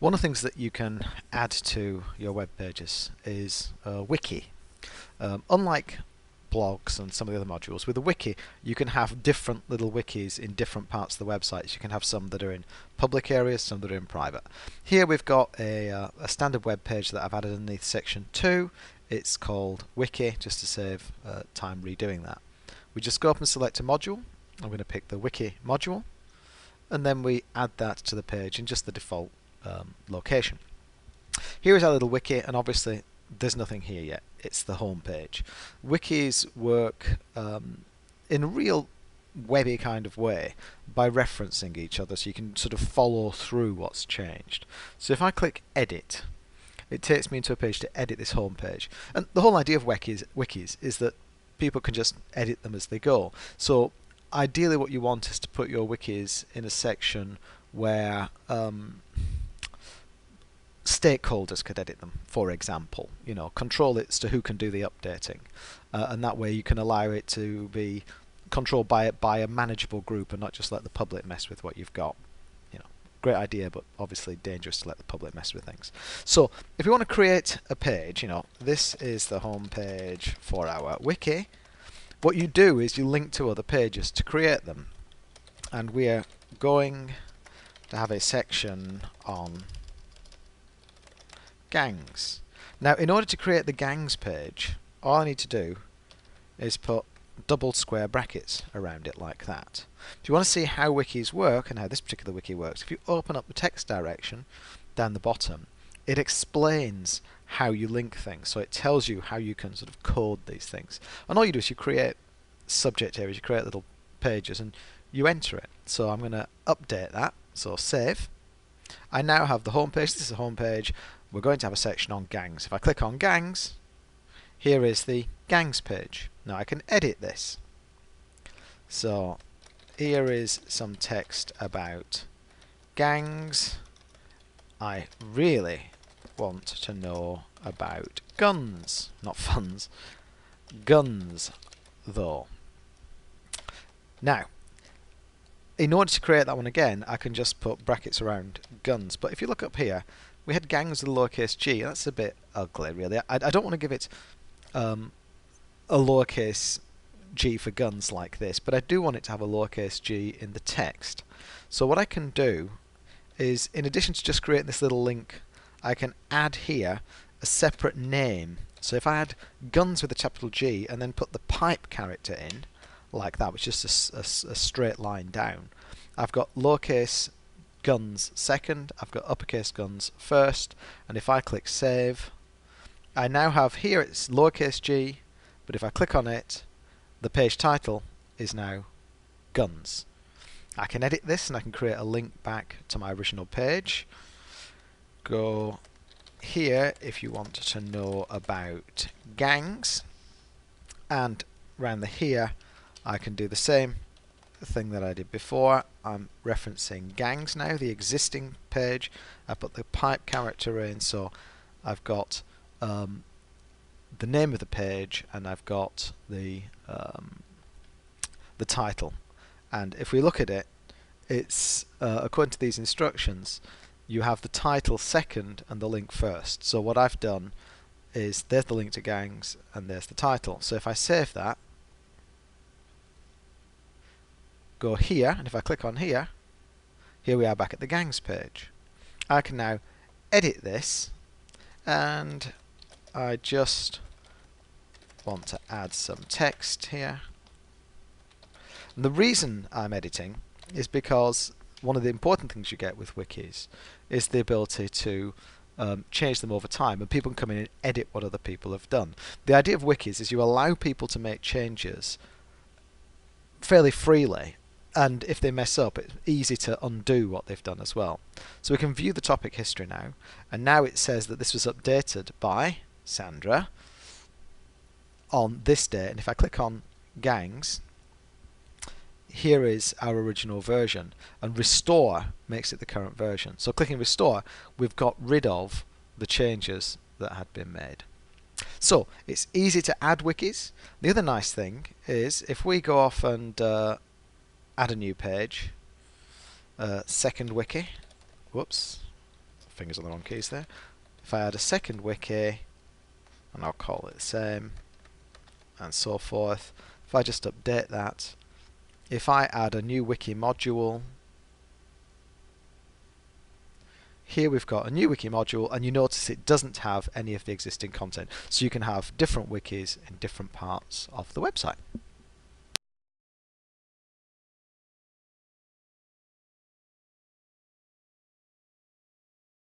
One of the things that you can add to your web pages is a wiki. Unlike blogs and some of the other modules, with a wiki you can have different little wikis in different parts of the website. So you can have some that are in public areas, some that are in private. Here we've got a standard web page that I've added underneath section 2. It's called wiki, just to save time redoing that. We just go up and select a module. I'm going to pick the wiki module, and then we add that to the page in just the default location. Here is our little wiki, and obviously there's nothing here yet. It's the home page. Wikis work in a real webby kind of way by referencing each other, so you can sort of follow through what's changed. So if I click edit, it takes me into a page to edit this home page. And the whole idea of wikis is that people can just edit them as they go. So ideally what you want is to put your wikis in a section where stakeholders could edit them, for example. You know, control it as to who can do the updating, and that way you can allow it to be controlled by a manageable group and not just let the public mess with what you've got. You know, great idea, but obviously dangerous to let the public mess with things. So if you want to create a page, you know, this is the home page for our wiki. What you do is you link to other pages to create them, and we're going to have a section on gangs. Now, in order to create the gangs page, all I need to do is put double square brackets around it like that. If you want to see how wikis work and how this particular wiki works, if you open up the text direction down the bottom, it explains how you link things. So it tells you how you can sort of code these things. And all you do is you create subject areas, you create little pages, and you enter it. So I'm going to update that. So save. I now have the home page. This is the home page. We're going to have a section on gangs. If I click on gangs, here is the gangs page. Now I can edit this. So here is some text about gangs. I really want to know about guns, not funds. Guns, though. Now, in order to create that one again, I can just put brackets around guns. But if you look up here, we had gangs with a lowercase g. That's a bit ugly, really. I don't want to give it a lowercase g for guns like this, but I do want it to have a lowercase g in the text. So what I can do is, in addition to just creating this little link, I can add here a separate name. So if I add guns with a capital G and then put the pipe character in, like that, which is just a straight line down, I've got lowercase guns second, I've got uppercase guns first, and if I click save, I now have here it's lowercase g, but if I click on it, the page title is now guns. I can edit this and I can create a link back to my original page. Go here if you want to know about gangs, and around the here I can do the same thing that I did before. I'm referencing gangs now, the existing page. I put the pipe character in, so I've got the name of the page and I've got the title. And if we look at it, it's according to these instructions, you have the title second and the link first. So what I've done is there's the link to gangs and there's the title. So if I save that, go here, and if I click on here, here we are back at the gangs page. I can now edit this, and I just want to add some text here. And the reason I'm editing is because one of the important things you get with wikis is the ability to change them over time, and people can come in and edit what other people have done. The idea of wikis is you allow people to make changes fairly freely, and if they mess up, it's easy to undo what they've done as well. So we can view the topic history now, and now it says that this was updated by Sandra on this day, and if I click on gangs, here is our original version, and restore makes it the current version. So clicking restore, we've got rid of the changes that had been made. So it's easy to add wikis. The other nice thing is if we go off and add a new page, second wiki, whoops, fingers on the wrong keys there. If I add a second wiki, and I'll call it the same, and so forth. If I just update that, if I add a new wiki module, here we've got a new wiki module, and you notice it doesn't have any of the existing content. So you can have different wikis in different parts of the website.